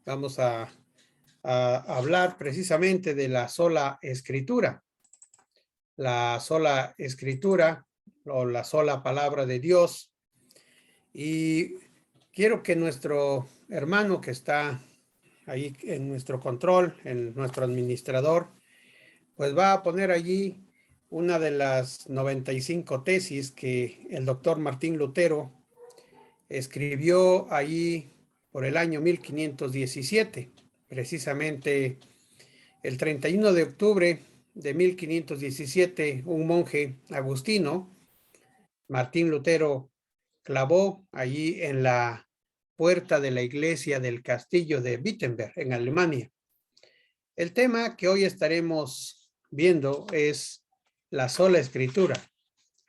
Vamos a hablar precisamente de la sola escritura. La sola escritura o la sola palabra de Dios. Y quiero que nuestro hermano que está ahí en nuestro control, en nuestro administrador, pues va a poner allí una de las 95 tesis que el doctor Martín Lutero escribió allí por el año 1517, precisamente el 31 de octubre de 1517, un monje agustino, Martín Lutero, clavó allí en la puerta de la iglesia del castillo de Wittenberg, en Alemania. El tema que hoy estaremos viendo es la sola escritura,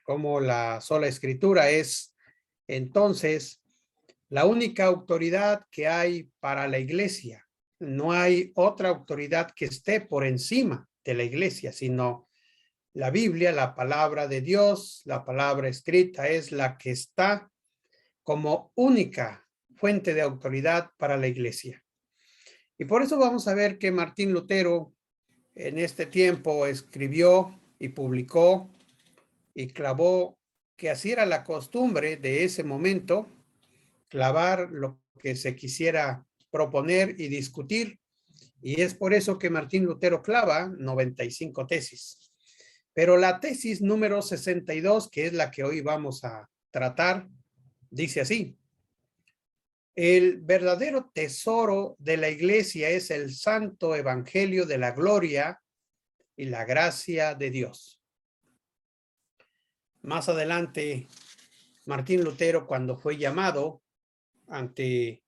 como la sola escritura es entonces la única autoridad que hay para la iglesia. No hay otra autoridad que esté por encima de la iglesia, sino la Biblia, la palabra de Dios, la palabra escrita es la que está como única fuente de autoridad para la iglesia. Y por eso vamos a ver que Martín Lutero en este tiempo escribió y publicó y clavó que así era la costumbre de ese momento, clavar lo que se quisiera proponer y discutir. Y es por eso que Martín Lutero clava 95 tesis. Pero la tesis número 62, que es la que hoy vamos a tratar, dice así: el verdadero tesoro de la iglesia es el santo evangelio de la gloria y la gracia de Dios. Más adelante, Martín Lutero, cuando fue llamado ante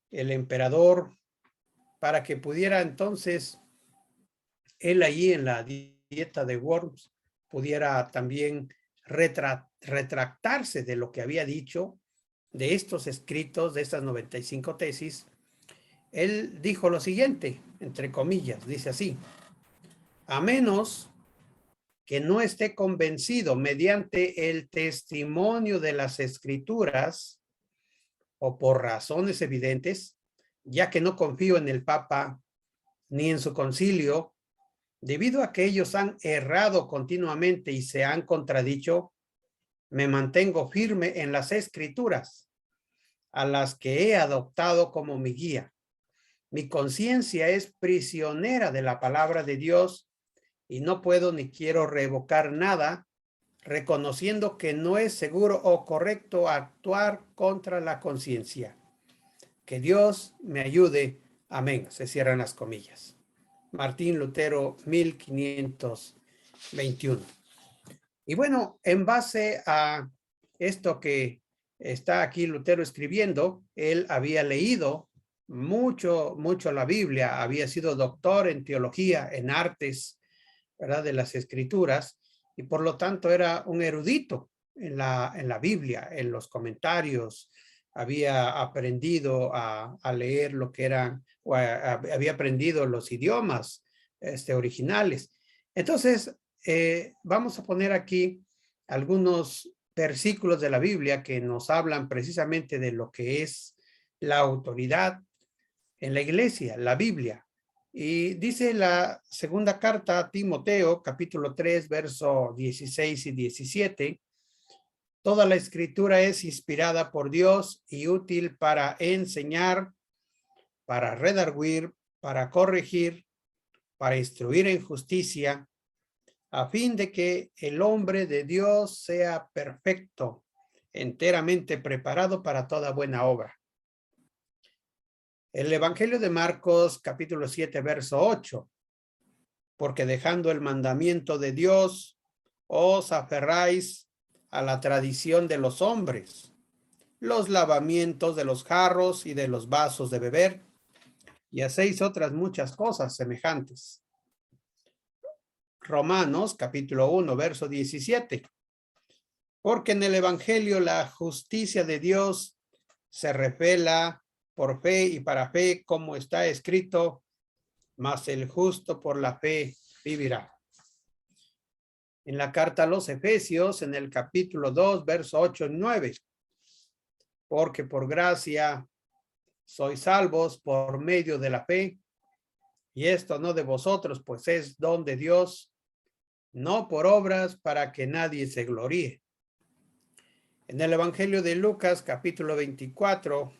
el emperador para que pudiera entonces, él allí en la dieta de Worms, pudiera también retractarse de lo que había dicho, de estos escritos, de estas 95 tesis, él dijo lo siguiente, entre comillas, dice así: a menos que no esté convencido mediante el testimonio de las escrituras o por razones evidentes, ya que no confío en el Papa ni en su concilio, debido a que ellos han errado continuamente y se han contradicho, me mantengo firme en las escrituras, a las que he adoptado como mi guía. Mi conciencia es prisionera de la palabra de Dios y no puedo ni quiero revocar nada, reconociendo que no es seguro o correcto actuar contra la conciencia. Que Dios me ayude. Amén. Se cierran las comillas. Martín Lutero, 1521. Y bueno, en base a esto que está aquí Lutero escribiendo, él había leído mucho la Biblia, había sido doctor en teología, en artes, ¿verdad?, de las escrituras, y por lo tanto era un erudito en la Biblia, en los comentarios, había aprendido a leer lo que eran, o había aprendido los idiomas originales. Entonces, vamos a poner aquí algunos versículos de la Biblia que nos hablan precisamente de lo que es la autoridad en la iglesia, la Biblia. Y dice la segunda carta a Timoteo, capítulo 3, verso 16 y 17, toda la escritura es inspirada por Dios y útil para enseñar, para redarguir, para corregir, para instruir en justicia, a fin de que el hombre de Dios sea perfecto, enteramente preparado para toda buena obra. El Evangelio de Marcos, capítulo 7, verso 8. Porque dejando el mandamiento de Dios, os aferráis a la tradición de los hombres, los lavamientos de los jarros y de los vasos de beber, y hacéis otras muchas cosas semejantes. Romanos, capítulo 1, verso 17. Porque en el Evangelio la justicia de Dios se revela por fe y para fe, como está escrito, mas el justo por la fe vivirá. En la carta a los Efesios, en el capítulo 2, verso 8 y 9. Porque por gracia sois salvos por medio de la fe, y esto no de vosotros, pues es don de Dios, no por obras para que nadie se gloríe. En el Evangelio de Lucas, capítulo 24,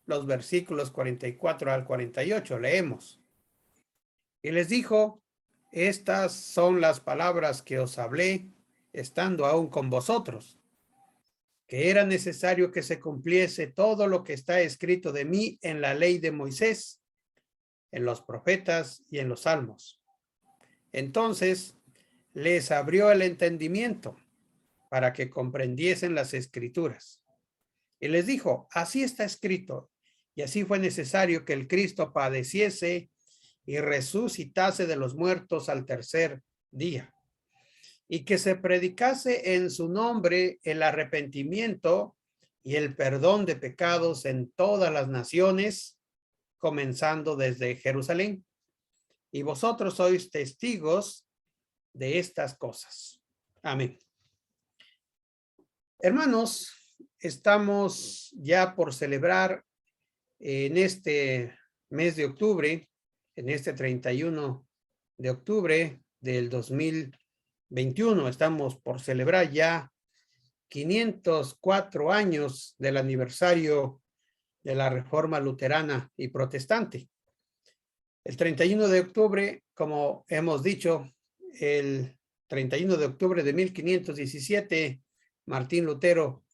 los versículos 44 al 48, leemos. Y les dijo, estas son las palabras que os hablé, estando aún con vosotros, que era necesario que se cumpliese todo lo que está escrito de mí en la ley de Moisés, en los profetas y en los salmos. Entonces les abrió el entendimiento para que comprendiesen las escrituras. Y les dijo, así está escrito, y así fue necesario que el Cristo padeciese y resucitase de los muertos al tercer día, y que se predicase en su nombre el arrepentimiento y el perdón de pecados en todas las naciones, comenzando desde Jerusalén. Y vosotros sois testigos de estas cosas. Amén. Hermanos, estamos ya por celebrar en este mes de octubre, en este 31 de octubre del 2021, estamos por celebrar ya 504 años del aniversario de la Reforma Luterana y Protestante. El 31 de octubre, como hemos dicho, el 31 de octubre de 1517, Martín Lutero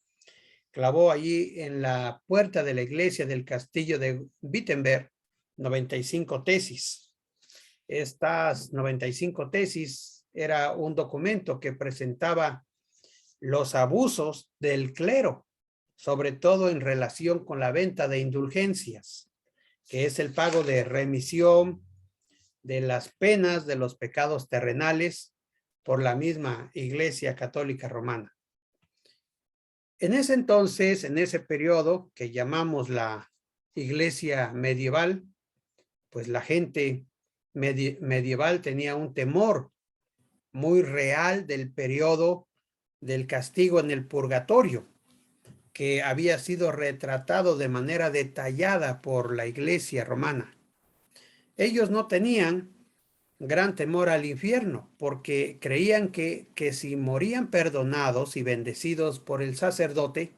clavó allí en la puerta de la iglesia del castillo de Wittenberg 95 tesis. Estas 95 tesis era un documento que presentaba los abusos del clero, sobre todo en relación con la venta de indulgencias, que es el pago de remisión de las penas de los pecados terrenales por la misma Iglesia Católica Romana. En ese entonces, en ese periodo que llamamos la Iglesia medieval, pues la gente medieval tenía un temor muy real del periodo del castigo en el purgatorio, que había sido retratado de manera detallada por la Iglesia romana. Ellos no tenían gran temor al infierno, porque creían que si morían perdonados y bendecidos por el sacerdote,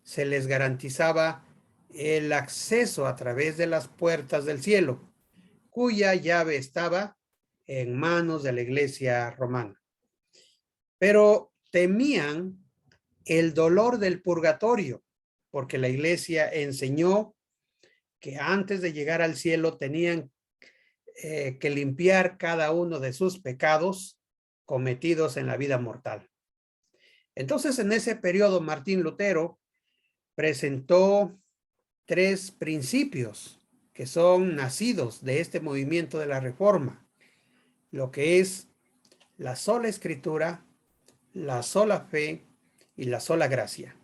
se les garantizaba el acceso a través de las puertas del cielo, cuya llave estaba en manos de la Iglesia romana. Pero temían el dolor del purgatorio, porque la Iglesia enseñó que antes de llegar al cielo tenían que limpiar cada uno de sus pecados cometidos en la vida mortal. Entonces, en ese periodo, Martín Lutero presentó 3 principios que son nacidos de este movimiento de la Reforma, lo que es la sola escritura, la sola fe y la sola gracia.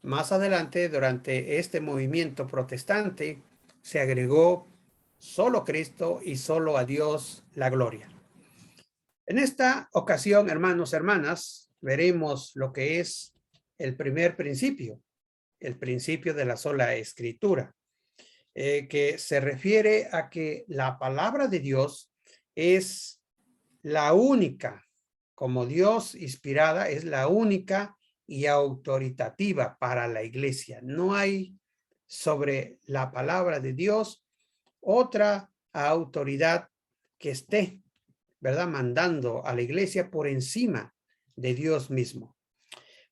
Más adelante, durante este movimiento protestante, se agregó solo Cristo y solo a Dios la gloria. En esta ocasión, hermanos, hermanas, veremos lo que es el primer principio, el principio de la sola escritura, que se refiere a que la palabra de Dios es la única, como Dios inspirada, es la única y autoritativa para la iglesia. No hay sobre la palabra de Dios otra autoridad que esté, ¿verdad?, mandando a la iglesia por encima de Dios mismo.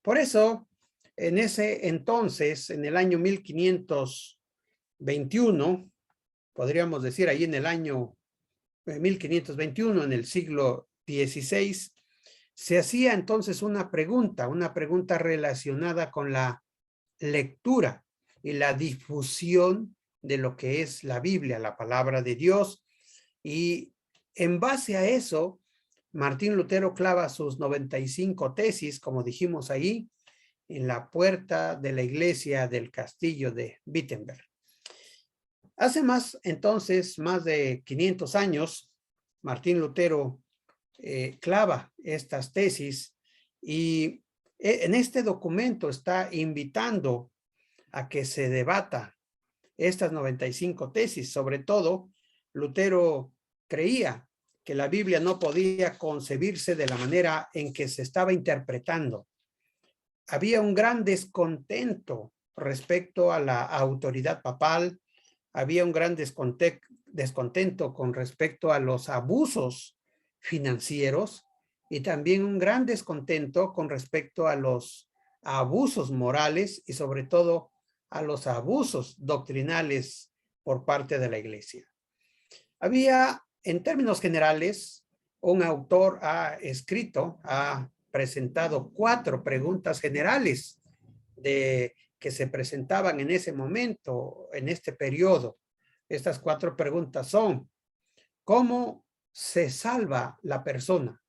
Por eso, en ese entonces, en el año 1521, podríamos decir ahí en el año 1521, en el siglo XVI, se hacía entonces una pregunta relacionada con la lectura y la difusión de lo que es la Biblia, la palabra de Dios. Y en base a eso, Martín Lutero clava sus 95 tesis, como dijimos ahí, en la puerta de la iglesia del castillo de Wittenberg. Hace más de 500 años, Martín Lutero clava estas tesis y en este documento está invitando a que se debata estas 95 tesis. Sobre todo, Lutero creía que la Biblia no podía concebirse de la manera en que se estaba interpretando. Había un gran descontento respecto a la autoridad papal, había un gran descontento con respecto a los abusos financieros y también un gran descontento con respecto a los abusos morales y sobre todo a los abusos doctrinales por parte de la iglesia. Había, en términos generales, un autor ha presentado 4 preguntas generales que se presentaban en ese momento, en este periodo. Estas 4 preguntas son: ¿cómo se salva la persona?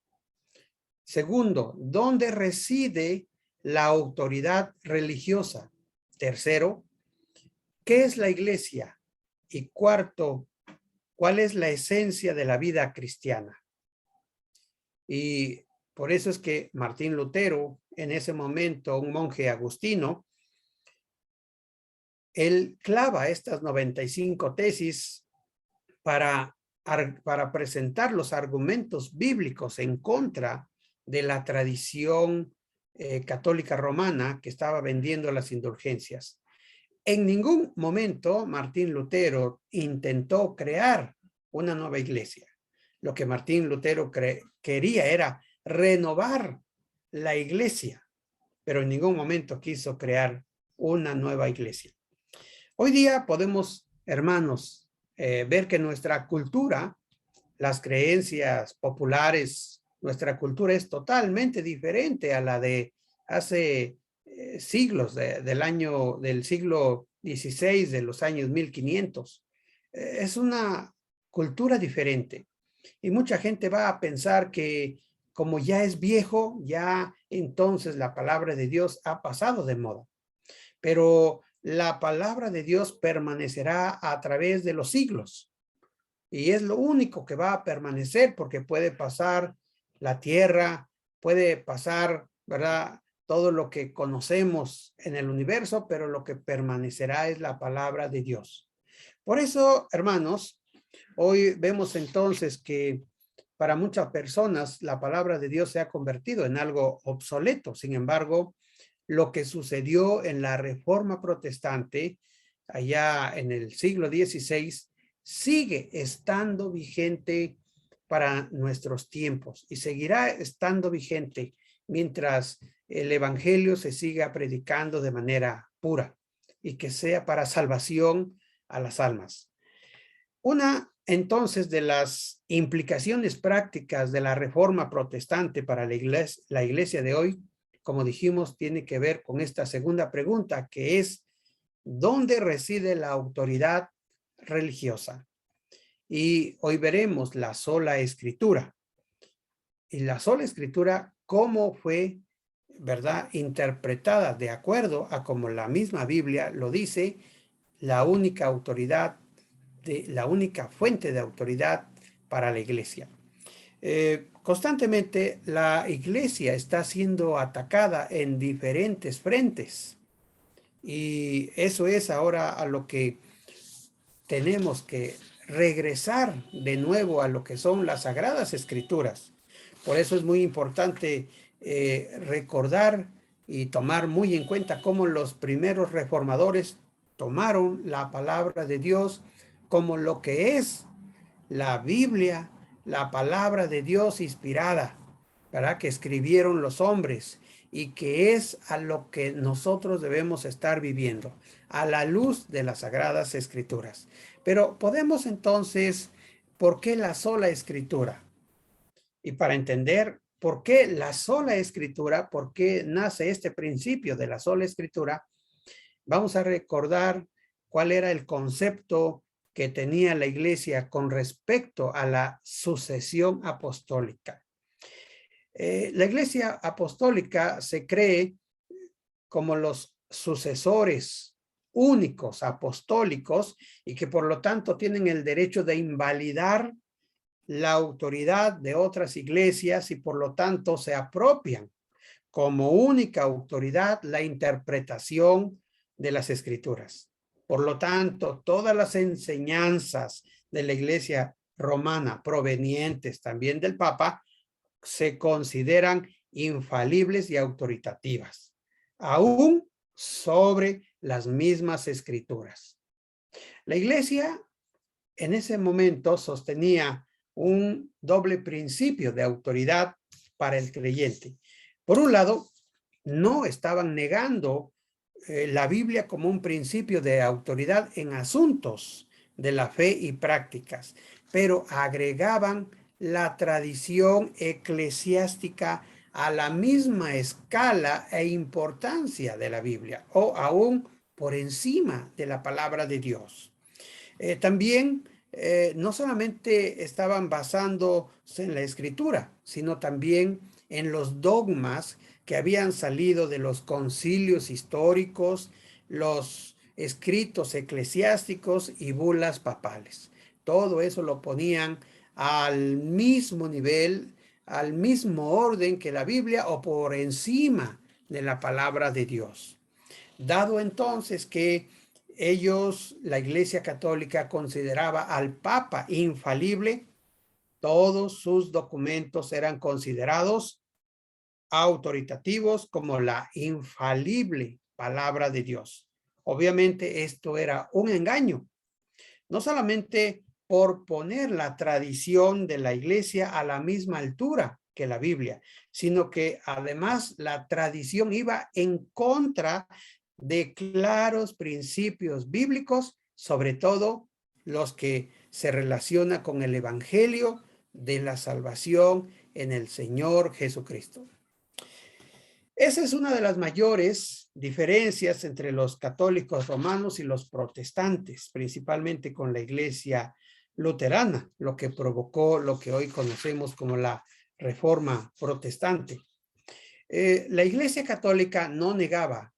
Segundo, ¿dónde reside la autoridad religiosa? Tercero, ¿qué es la iglesia? Y cuarto, ¿cuál es la esencia de la vida cristiana? Y por eso es que Martín Lutero, en ese momento un monje agustino, él clava estas 95 tesis para presentar los argumentos bíblicos en contra de la tradición católica romana que estaba vendiendo las indulgencias. En ningún momento Martín Lutero intentó crear una nueva iglesia. Lo que Martín Lutero quería era renovar la iglesia, pero en ningún momento quiso crear una nueva iglesia. Hoy día podemos, hermanos, ver que nuestra cultura, las creencias populares, nuestra cultura es totalmente diferente a la de hace siglos, del siglo XVI, de los años 1500. Es una cultura diferente. Y mucha gente va a pensar que como ya es viejo, ya entonces la palabra de Dios ha pasado de moda. Pero la palabra de Dios permanecerá a través de los siglos. Y es lo único que va a permanecer, porque puede pasar la tierra, puede pasar, ¿verdad?, todo lo que conocemos en el universo, pero lo que permanecerá es la palabra de Dios. Por eso, hermanos, hoy vemos entonces que para muchas personas la palabra de Dios se ha convertido en algo obsoleto. Sin embargo, lo que sucedió en la Reforma Protestante allá en el siglo XVI sigue estando vigente para nuestros tiempos y seguirá estando vigente mientras el evangelio se siga predicando de manera pura y que sea para salvación a las almas. Una entonces de las implicaciones prácticas de la Reforma Protestante para la iglesia de hoy, como dijimos, tiene que ver con esta segunda pregunta, que es: ¿dónde reside la autoridad religiosa? Y hoy veremos la sola escritura. Y la sola escritura, ¿cómo fue, verdad, interpretada de acuerdo a como la misma Biblia lo dice, la única autoridad, la única fuente de autoridad para la iglesia? Constantemente la iglesia está siendo atacada en diferentes frentes y eso es ahora a lo que tenemos que regresar de nuevo a lo que son las Sagradas Escrituras. Por eso es muy importante recordar y tomar muy en cuenta cómo los primeros reformadores tomaron la palabra de Dios como lo que es la Biblia, la palabra de Dios inspirada, ¿verdad?, que escribieron los hombres y que es a lo que nosotros debemos estar viviendo, a la luz de las Sagradas Escrituras. Pero podemos entonces, ¿por qué la sola Escritura? Y para entender por qué la sola Escritura, por qué nace este principio de la sola Escritura, vamos a recordar cuál era el concepto que tenía la iglesia con respecto a la sucesión apostólica. La iglesia apostólica se cree como los sucesores únicos apostólicos y que por lo tanto tienen el derecho de invalidar la autoridad de otras iglesias y por lo tanto se apropian como única autoridad la interpretación de las escrituras. Por lo tanto, todas las enseñanzas de la Iglesia romana provenientes también del Papa se consideran infalibles y autoritativas, aún sobre las mismas escrituras. La Iglesia en ese momento sostenía un doble principio de autoridad para el creyente. Por un lado, no estaban negando la Biblia como un principio de autoridad en asuntos de la fe y prácticas, pero agregaban la tradición eclesiástica a la misma escala e importancia de la Biblia, o aún por encima de la palabra de Dios. También no solamente estaban basándose en la escritura, sino también en los dogmas que habían salido de los concilios históricos, los escritos eclesiásticos y bulas papales. Todo eso lo ponían al mismo nivel, al mismo orden que la Biblia o por encima de la palabra de Dios. Dado entonces que ellos, la Iglesia Católica, consideraba al Papa infalible, todos sus documentos eran considerados autoritativos como la infalible palabra de Dios. Obviamente esto era un engaño, no solamente por poner la tradición de la Iglesia a la misma altura que la Biblia, sino que además la tradición iba en contra de claros principios bíblicos, sobre todo los que se relacionan con el evangelio de la salvación en el Señor Jesucristo. Esa es una de las mayores diferencias entre los católicos romanos y los protestantes, principalmente con la Iglesia luterana, lo que provocó lo que hoy conocemos como la Reforma Protestante. La Iglesia Católica no negaba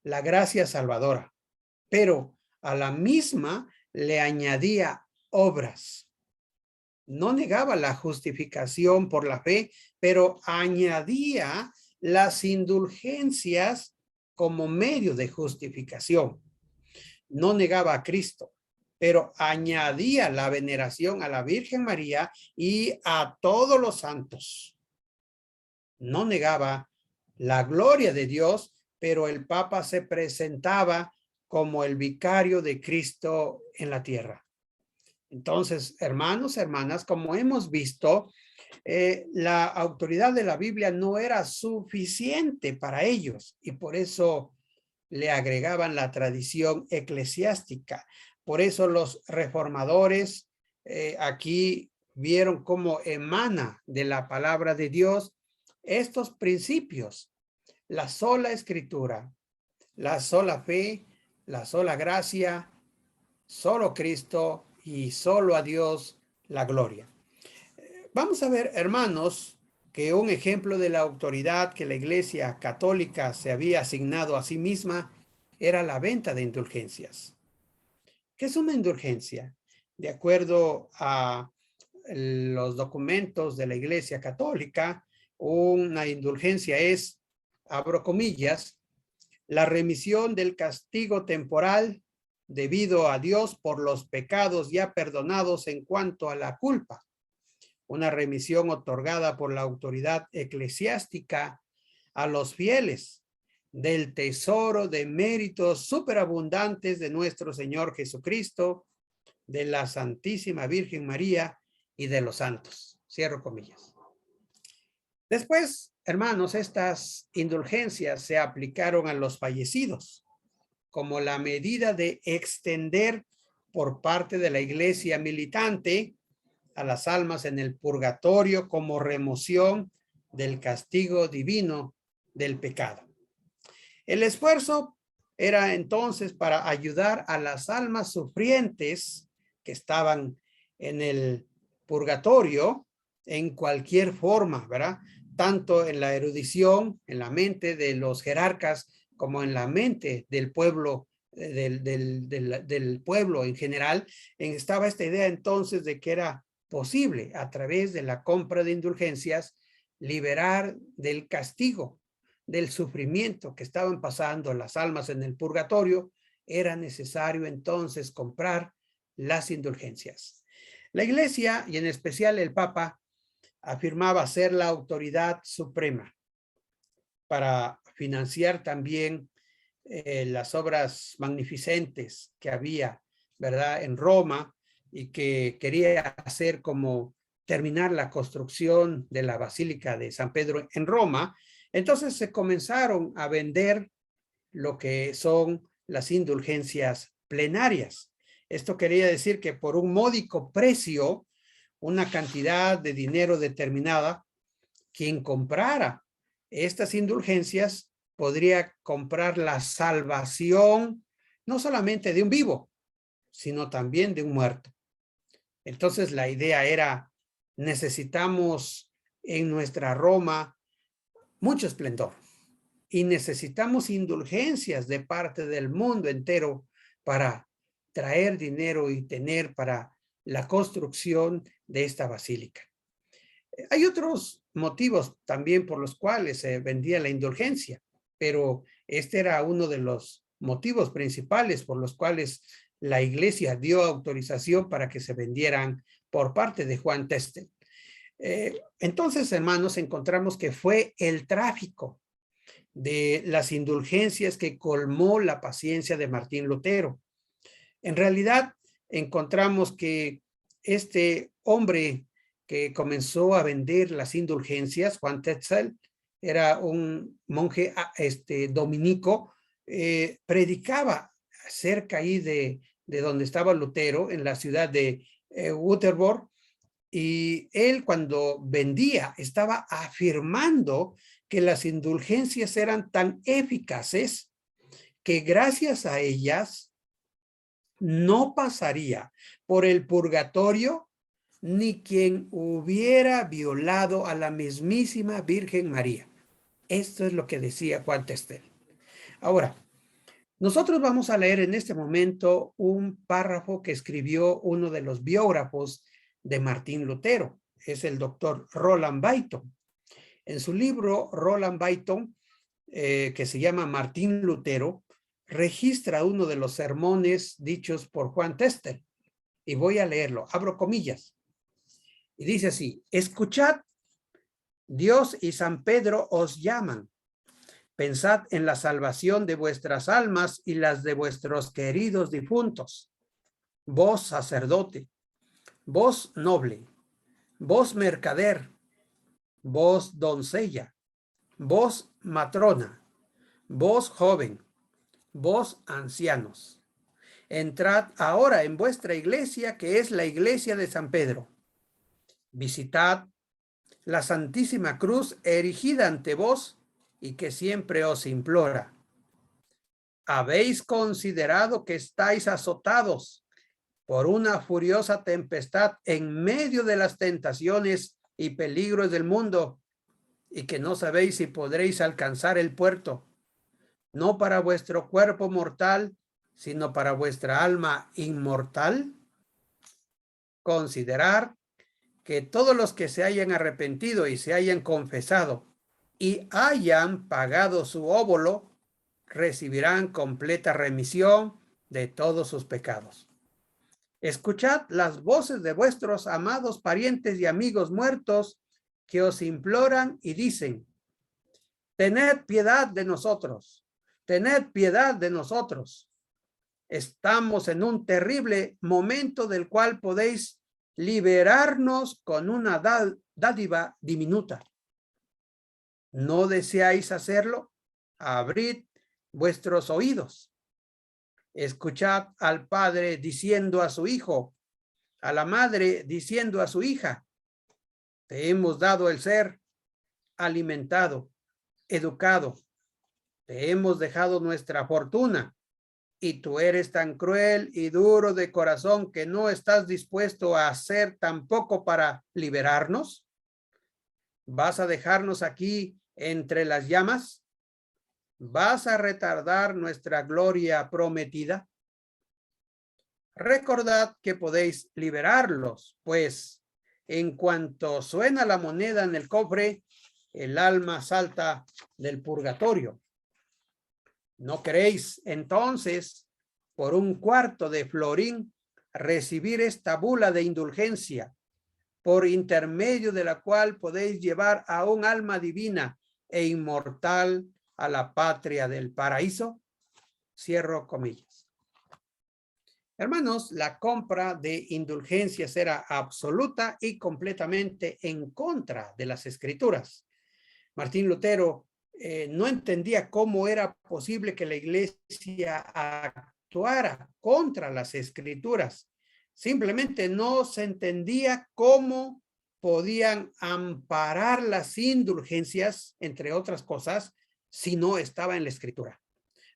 la gracia salvadora, pero a la misma le añadía obras. No negaba la justificación por la fe, pero añadía las indulgencias como medio de justificación. No negaba a Cristo, pero añadía la veneración a la Virgen María y a todos los santos. No negaba la gloria de Dios, pero el Papa se presentaba como el vicario de Cristo en la tierra. Entonces, hermanos, hermanas, como hemos visto, la autoridad de la Biblia no era suficiente para ellos y por eso le agregaban la tradición eclesiástica. Por eso los reformadores aquí vieron cómo emana de la palabra de Dios estos principios: la sola escritura, la sola fe, la sola gracia, solo Cristo y solo a Dios la gloria. Vamos a ver, hermanos, que un ejemplo de la autoridad que la Iglesia Católica se había asignado a sí misma era la venta de indulgencias. ¿Qué es una indulgencia? De acuerdo a los documentos de la Iglesia Católica, una indulgencia es, abro comillas, la remisión del castigo temporal debido a Dios por los pecados ya perdonados en cuanto a la culpa. Una remisión otorgada por la autoridad eclesiástica a los fieles del tesoro de méritos superabundantes de nuestro Señor Jesucristo, de la Santísima Virgen María y de los santos. Cierro comillas. Después, hermanos, estas indulgencias se aplicaron a los fallecidos como la medida de extender por parte de la iglesia militante a las almas en el purgatorio como remoción del castigo divino del pecado. El esfuerzo era entonces para ayudar a las almas sufrientes que estaban en el purgatorio en cualquier forma, ¿verdad? Tanto en la erudición, en la mente de los jerarcas, como en la mente del pueblo, del pueblo en general. Estaba esta idea entonces de que era posible, a través de la compra de indulgencias, liberar del castigo, del sufrimiento que estaban pasando las almas en el purgatorio, era necesario entonces comprar las indulgencias. La Iglesia, y en especial el Papa, afirmaba ser la autoridad suprema para financiar también las obras magnificentes que había, ¿verdad?, en Roma, y que quería hacer como terminar la construcción de la Basílica de San Pedro en Roma. Entonces se comenzaron a vender lo que son las indulgencias plenarias. Esto quería decir que por un módico precio, una cantidad de dinero determinada, quien comprara estas indulgencias podría comprar la salvación no solamente de un vivo, sino también de un muerto. Entonces la idea era, necesitamos en nuestra Roma mucho esplendor y necesitamos indulgencias de parte del mundo entero para traer dinero y tener para la construcción de esta basílica. Hay otros motivos también por los cuales se vendía la indulgencia, pero este era uno de los motivos principales por los cuales la iglesia dio autorización para que se vendieran por parte de Juan Testel. Entonces, hermanos, encontramos que fue el tráfico de las indulgencias que colmó la paciencia de Martín Lutero. En realidad, encontramos que este hombre que comenzó a vender las indulgencias, Juan Tetzel, era un monje dominico, predicaba cerca ahí de donde estaba Lutero, en la ciudad de Wittenberg, y él cuando vendía estaba afirmando que las indulgencias eran tan eficaces que gracias a ellas no pasaría por el purgatorio ni quien hubiera violado a la mismísima Virgen María. Esto es lo que decía Juan Testel. Ahora, nosotros vamos a leer en este momento un párrafo que escribió uno de los biógrafos de Martín Lutero. Es el doctor Roland Bayton. En su libro, Roland Bayton, que se llama Martín Lutero, registra uno de los sermones dichos por Juan Testel. Y voy a leerlo, abro comillas. Y dice así: escuchad, Dios y San Pedro os llaman. Pensad en la salvación de vuestras almas y las de vuestros queridos difuntos. Vos sacerdote, vos noble, vos mercader, vos doncella, vos matrona, vos joven, vos ancianos. Entrad ahora en vuestra iglesia, que es la iglesia de San Pedro. Visitad la Santísima Cruz erigida ante vos y que siempre os implora. Habéis considerado que estáis azotados por una furiosa tempestad en medio de las tentaciones y peligros del mundo y que no sabéis si podréis alcanzar el puerto, no para vuestro cuerpo mortal, sino para vuestra alma inmortal. Considerar que todos los que se hayan arrepentido y se hayan confesado y hayan pagado su óbolo, recibirán completa remisión de todos sus pecados. Escuchad las voces de vuestros amados parientes y amigos muertos que os imploran y dicen: tened piedad de nosotros, tened piedad de nosotros. Estamos en un terrible momento del cual podéis liberarnos con una dádiva diminuta. ¿No deseáis hacerlo? Abrid vuestros oídos. Escuchad al padre diciendo a su hijo, a la madre diciendo a su hija: te hemos dado el ser alimentado, educado, te hemos dejado nuestra fortuna y tú eres tan cruel y duro de corazón que no estás dispuesto a hacer tampoco para liberarnos. ¿Vas a dejarnos aquí entre las llamas? ¿Vas a retardar nuestra gloria prometida? Recordad que podéis liberarlos, pues en cuanto suena la moneda en el cofre, el alma salta del purgatorio. ¿No queréis entonces por un cuarto de florín, recibir esta bula de indulgencia, por intermedio de la cual podéis llevar a un alma divina e inmortal a la patria del paraíso? Cierro comillas. Hermanos, la compra de indulgencias era absoluta y completamente en contra de las escrituras. Martín Lutero no entendía cómo era posible que la iglesia actuara contra las escrituras. Simplemente no se entendía cómo podían amparar las indulgencias, entre otras cosas, si no estaba en la escritura.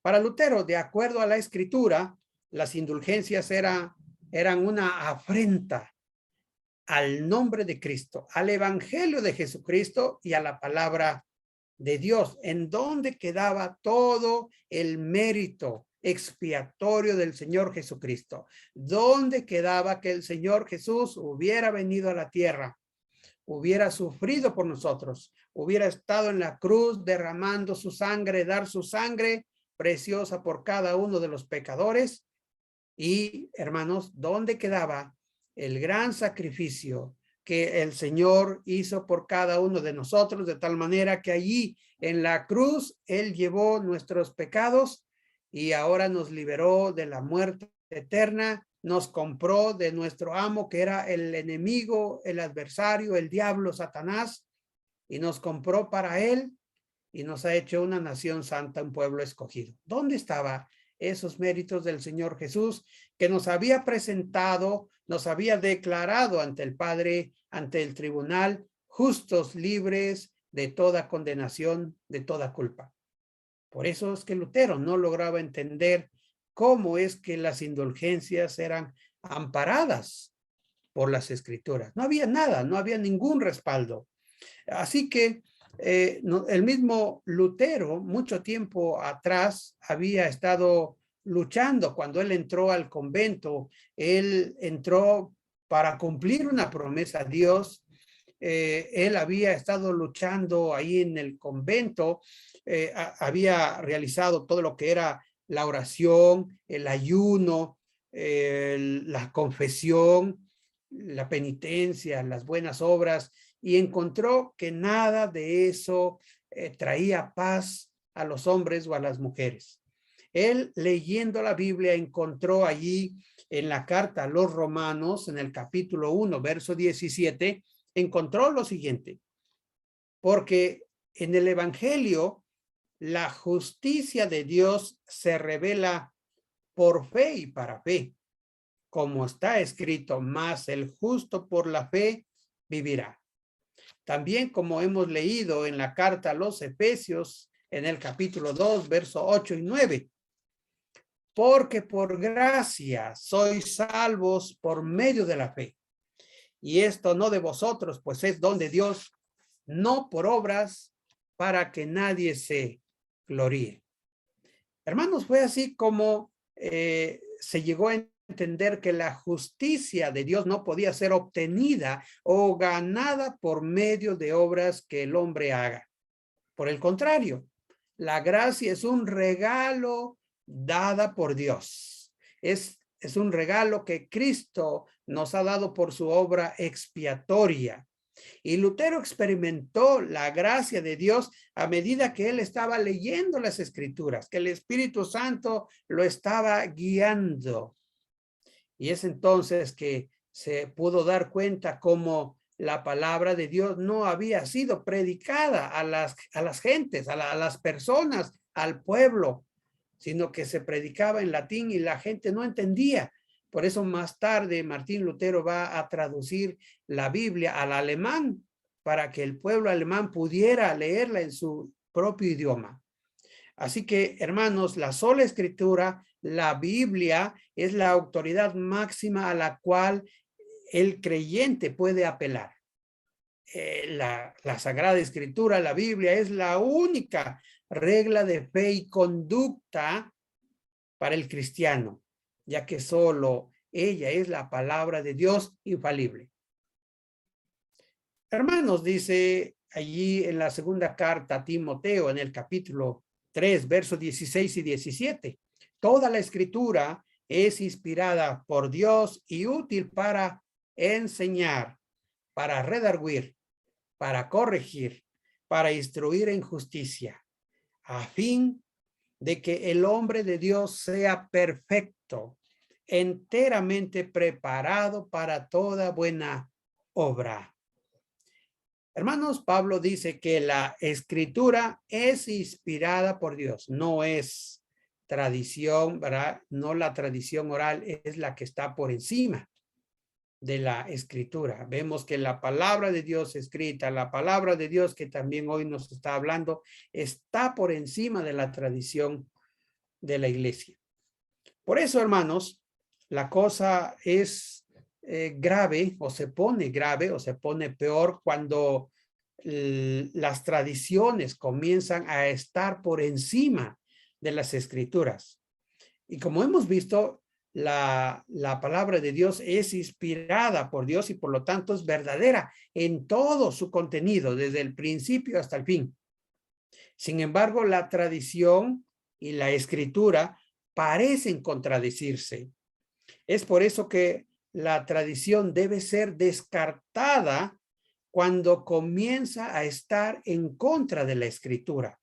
Para Lutero, de acuerdo a la escritura, las indulgencias eran una afrenta al nombre de Cristo, al evangelio de Jesucristo y a la palabra de Dios, en donde quedaba todo el mérito expiatorio del Señor Jesucristo, donde quedaba que el Señor Jesús hubiera venido a la tierra, hubiera sufrido por nosotros, hubiera estado en la cruz derramando su sangre, dar su sangre preciosa por cada uno de los pecadores. Y, hermanos, ¿dónde quedaba el gran sacrificio que el Señor hizo por cada uno de nosotros, de tal manera que allí en la cruz Él llevó nuestros pecados y ahora nos liberó de la muerte eterna, nos compró de nuestro amo, que era el enemigo, el adversario, el diablo, Satanás, y nos compró para Él y nos ha hecho una nación santa, un pueblo escogido? ¿Dónde estaba esos méritos del Señor Jesús que nos había presentado, nos había declarado ante el Padre, ante el tribunal, justos, libres de toda condenación, de toda culpa? Por eso es que Lutero no lograba entender cómo es que las indulgencias eran amparadas por las escrituras. No había nada, no había ningún respaldo. Así que el mismo Lutero, mucho tiempo atrás, había estado luchando. Cuando él entró al convento, él entró para cumplir una promesa a Dios. Él había estado luchando ahí en el convento, había realizado todo lo que era la oración, el ayuno, la confesión, la penitencia, las buenas obras, y encontró que nada de eso traía paz a los hombres o a las mujeres. Él, leyendo la Biblia, encontró allí en la carta a los Romanos, en el capítulo 1, verso 17, encontró lo siguiente: porque en el Evangelio la justicia de Dios se revela por fe y para fe, como está escrito, mas el justo por la fe vivirá. También, como hemos leído en la carta a los Efesios, en el capítulo 2, verso 8 y 9, porque por gracia sois salvos por medio de la fe. Y esto no de vosotros, pues es don de Dios, no por obras, para que nadie se gloríe. Hermanos, fue así como se llegó a entender que la justicia de Dios no podía ser obtenida o ganada por medio de obras que el hombre haga. Por el contrario, la gracia es un regalo dada por Dios. Es un regalo que Cristo nos ha dado por su obra expiatoria. Y Lutero experimentó la gracia de Dios a medida que él estaba leyendo las escrituras, que el Espíritu Santo lo estaba guiando. Y es entonces que se pudo dar cuenta cómo la palabra de Dios no había sido predicada a las gentes, a las personas, al pueblo, sino que se predicaba en latín y la gente no entendía. Por eso más tarde Martín Lutero va a traducir la Biblia al alemán para que el pueblo alemán pudiera leerla en su propio idioma. Así que, hermanos, la sola escritura, la Biblia, es la autoridad máxima a la cual el creyente puede apelar. La Sagrada Escritura, la Biblia, es la única regla de fe y conducta para el cristiano, ya que solo ella es la palabra de Dios infalible. Hermanos, dice allí en la segunda carta a Timoteo, en el capítulo 3, versos 16 y 17, toda la escritura es inspirada por Dios y útil para enseñar, para redarguir, para corregir, para instruir en justicia, a fin de que el hombre de Dios sea perfecto, enteramente preparado para toda buena obra. Hermanos, Pablo dice que la escritura es inspirada por Dios, no es tradición, ¿verdad? No la tradición oral es la que está por encima de la escritura. Vemos que la palabra de Dios escrita, la palabra de Dios que también hoy nos está hablando, está por encima de la tradición de la iglesia. Por eso, hermanos, la cosa es grave o se pone grave o se pone peor cuando las tradiciones comienzan a estar por encima de las escrituras. Y como hemos visto, la palabra de Dios es inspirada por Dios y por lo tanto es verdadera en todo su contenido, desde el principio hasta el fin. Sin embargo, la tradición y la escritura parecen contradecirse. Es por eso que la tradición debe ser descartada cuando comienza a estar en contra de la escritura,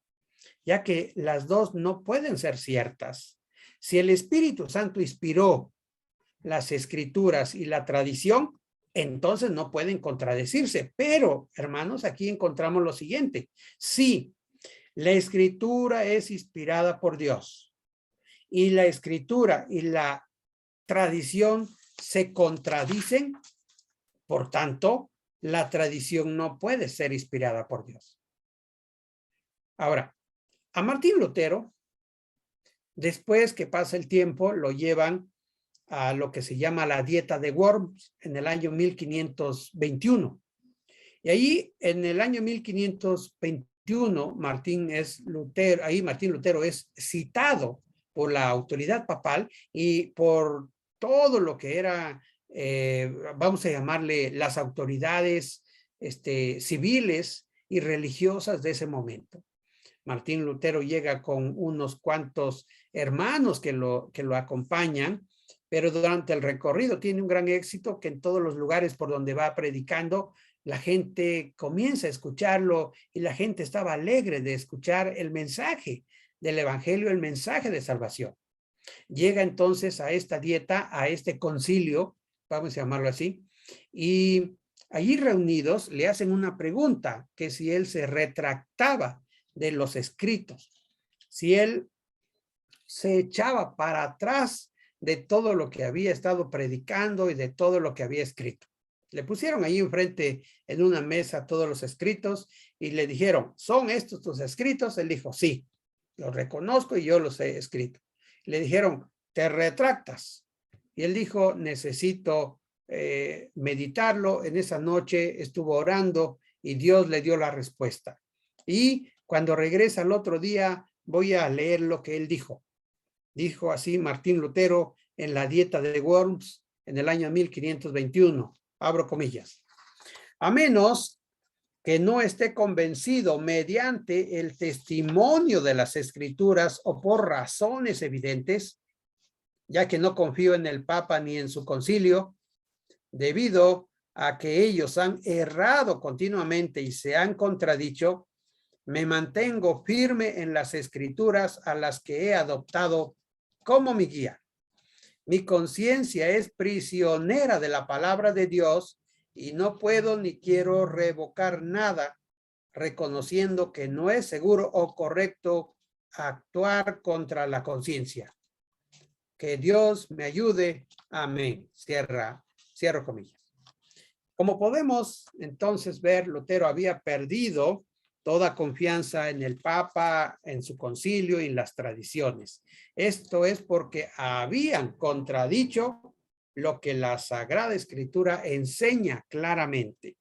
ya que las dos no pueden ser ciertas. Si el Espíritu Santo inspiró las escrituras y la tradición, entonces no pueden contradecirse. Pero, hermanos, aquí encontramos lo siguiente. Si la escritura es inspirada por Dios y la escritura y la tradición se contradicen, por tanto, la tradición no puede ser inspirada por Dios. Ahora, a Martín Lutero, después que pasa el tiempo, lo llevan a lo que se llama la dieta de Worms en el año 1521. Y ahí, en el año 1521, Martín Lutero es citado por la autoridad papal y por todo lo que era, vamos a llamarle las autoridades civiles y religiosas de ese momento. Martín Lutero llega con unos cuantos hermanos que lo acompañan, pero durante el recorrido tiene un gran éxito que en todos los lugares por donde va predicando, la gente comienza a escucharlo y la gente estaba alegre de escuchar el mensaje del evangelio, el mensaje de salvación. Llega entonces a esta dieta, a este concilio, vamos a llamarlo así, y allí reunidos le hacen una pregunta, que si él se retractaba de los escritos, si él se echaba para atrás de todo lo que había estado predicando y de todo lo que había escrito. Le pusieron ahí enfrente en una mesa todos los escritos y le dijeron, ¿son estos tus escritos? Él dijo, sí, los reconozco y yo los he escrito. Le dijeron, ¿te retractas? Y él dijo, necesito meditarlo. En esa noche estuvo orando y Dios le dio la respuesta. Y cuando regresa al otro día, voy a leer lo que él dijo. Dijo así Martín Lutero en la dieta de Worms en el año 1521. Abro comillas. A menos que no esté convencido mediante el testimonio de las escrituras o por razones evidentes, ya que no confío en el Papa ni en su concilio, debido a que ellos han errado continuamente y se han contradicho, me mantengo firme en las escrituras a las que he adoptado como mi guía. Mi conciencia es prisionera de la palabra de Dios y no puedo ni quiero revocar nada, reconociendo que no es seguro o correcto actuar contra la conciencia. Que Dios me ayude. Amén. Cierro comillas. Como podemos entonces ver, Lutero había perdido toda confianza en el Papa, en su concilio y en las tradiciones. Esto es porque habían contradicho lo que la Sagrada Escritura enseña claramente.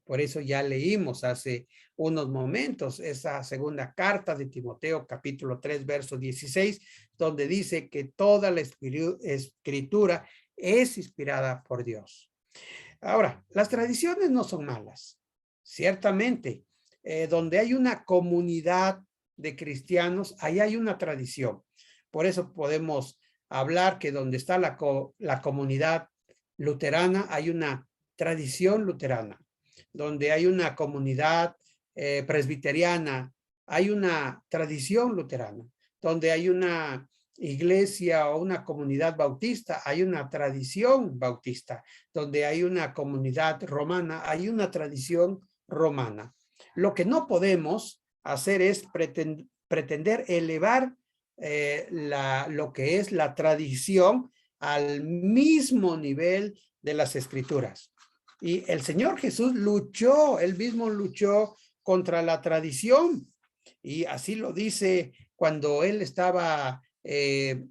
Por eso ya leímos hace unos momentos esa segunda carta de Timoteo, capítulo 3, verso 16, donde dice que toda la Escritura es inspirada por Dios. Ahora, las tradiciones no son malas. Ciertamente, donde hay una comunidad de cristianos, ahí hay una tradición. Por eso podemos hablar que donde está la comunidad luterana hay una tradición luterana, donde hay una comunidad presbiteriana, hay una tradición luterana, donde hay una iglesia o una comunidad bautista, hay una tradición bautista, donde hay una comunidad romana, hay una tradición romana. Lo que no podemos hacer es pretender elevar lo que es la tradición al mismo nivel de las escrituras. Y el Señor Jesús luchó, él mismo luchó contra la tradición. Y así lo dice cuando él estaba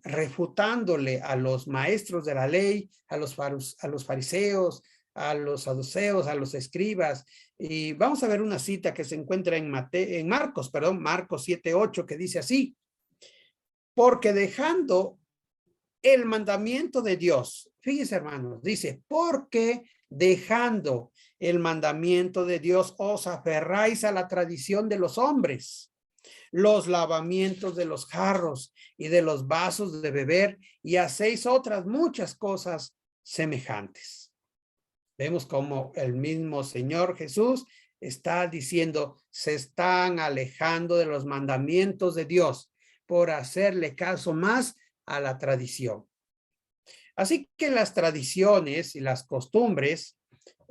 refutándole a los maestros de la ley, a los fariseos, a los saduceos, a los escribas. Y vamos a ver una cita que se encuentra en Marcos 7:8, que dice así: porque dejando el mandamiento de Dios, fíjense hermanos, dice, porque dejando el mandamiento de Dios os aferráis a la tradición de los hombres, los lavamientos de los jarros y de los vasos de beber, y hacéis otras muchas cosas semejantes. Vemos como el mismo Señor Jesús está diciendo, se están alejando de los mandamientos de Dios por hacerle caso más a la tradición. Así que las tradiciones y las costumbres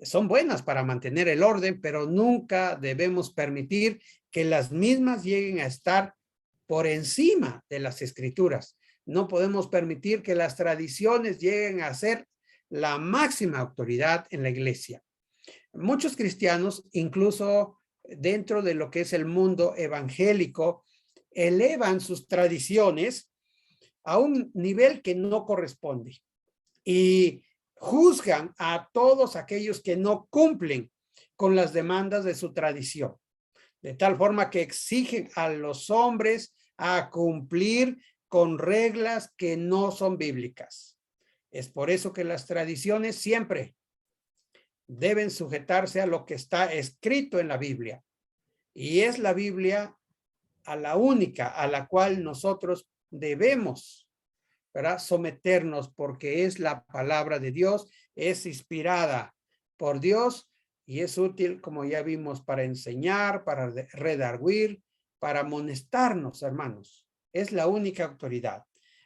son buenas para mantener el orden, pero nunca debemos permitir que las mismas lleguen a estar por encima de las escrituras. No podemos permitir que las tradiciones lleguen a ser la máxima autoridad en la iglesia. Muchos cristianos, incluso dentro de lo que es el mundo evangélico, elevan sus tradiciones a un nivel que no corresponde y juzgan a todos aquellos que no cumplen con las demandas de su tradición, de tal forma que exigen a los hombres a cumplir con reglas que no son bíblicas. Es por eso que las tradiciones siempre deben sujetarse a lo que está escrito en la Biblia. Y es la Biblia a la única a la cual nosotros debemos, ¿verdad?, someternos, porque es la palabra de Dios, es inspirada por Dios y es útil, como ya vimos, para enseñar, para redarguir, para amonestarnos, hermanos. Es la única autoridad.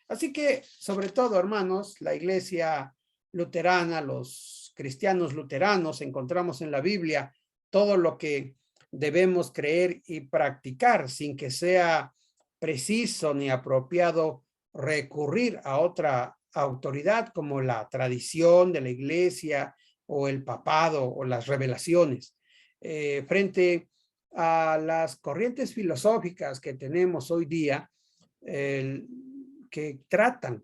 Así que, sobre todo, hermanos, la iglesia luterana, los cristianos luteranos, encontramos en la Biblia todo lo que debemos creer y practicar sin que sea preciso ni apropiado recurrir a otra autoridad como la tradición de la iglesia o el papado o las revelaciones. Frente a las corrientes filosóficas que tenemos hoy día, que tratan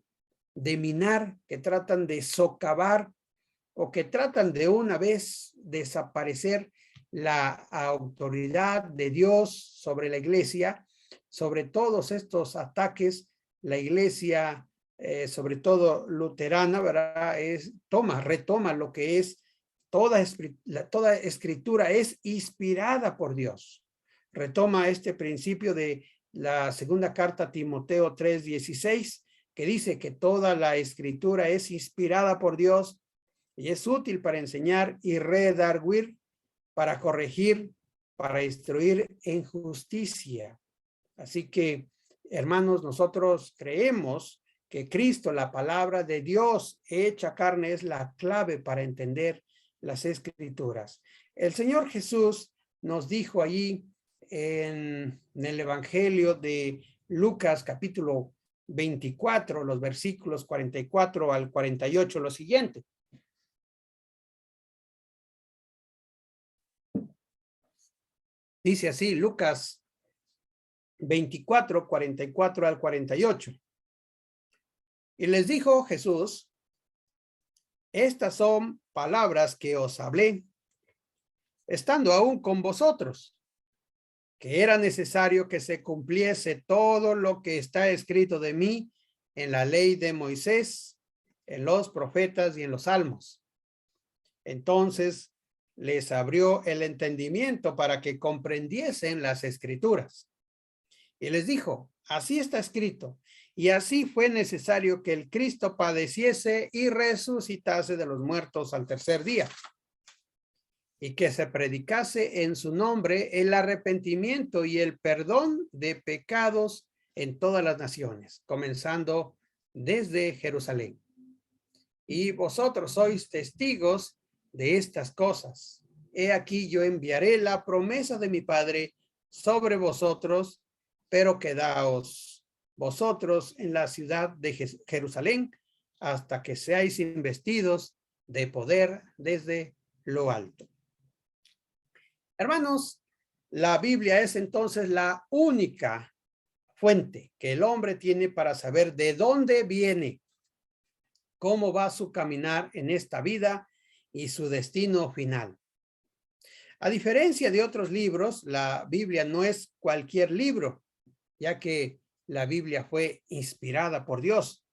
de minar, que tratan de socavar o que tratan de una vez desaparecer la autoridad de Dios sobre la iglesia, sobre todos estos ataques, la iglesia, sobre todo luterana, ¿verdad?, retoma lo que es toda escritura es inspirada por Dios. Retoma este principio de la segunda carta a Timoteo 3:16, que dice que toda la escritura es inspirada por Dios y es útil para enseñar y redarguir, para corregir, para instruir en justicia. Así que, hermanos, nosotros creemos que Cristo, la palabra de Dios hecha carne, es la clave para entender las escrituras. El Señor Jesús nos dijo allí en el Evangelio de Lucas, capítulo 24, los versículos 44 al 48, lo siguiente. Dice así, Lucas 24, 44 al 48. Y les dijo Jesús, estas son palabras que os hablé, estando aún con vosotros, que era necesario que se cumpliese todo lo que está escrito de mí en la ley de Moisés, en los profetas y en los salmos. Entonces les abrió el entendimiento para que comprendiesen las escrituras. Y les dijo, así está escrito, Y así fue necesario que el Cristo padeciese y resucitase de los muertos al tercer día, y que se predicase en su nombre el arrepentimiento y el perdón de pecados en todas las naciones, comenzando desde Jerusalén. Y vosotros sois testigos de estas cosas. He aquí yo enviaré la promesa de mi Padre sobre vosotros, pero quedaos vosotros en la ciudad de Jerusalén hasta que seáis investidos de poder desde lo alto. Hermanos, la Biblia es entonces la única fuente que el hombre tiene para saber de dónde viene, cómo va su caminar en esta vida y su destino final. A diferencia de otros libros, la Biblia no es cualquier libro, ya que la Biblia fue inspirada por Dios.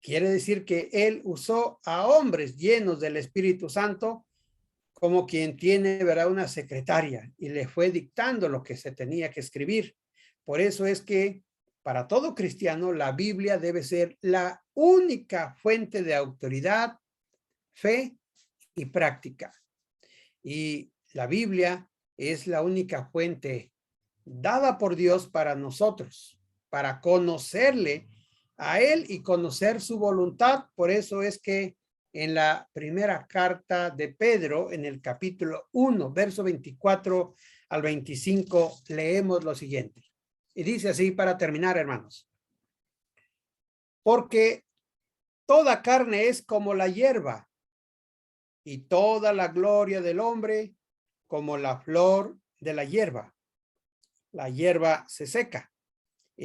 Quiere decir que Él usó a hombres llenos del Espíritu Santo como quien tiene, ¿verdad?, una secretaria y le fue dictando lo que se tenía que escribir. Por eso es que para todo cristiano la Biblia debe ser la única fuente de autoridad, fe y práctica. Y la Biblia es la única fuente dada por Dios para nosotros, para conocerle a Él y conocer su voluntad. Por eso es que en la primera carta de Pedro, en el capítulo 1, verso 24 al 25, leemos lo siguiente. Y dice así para terminar, hermanos. Porque toda carne es como la hierba, y toda la gloria del hombre como la flor de la hierba. La hierba se seca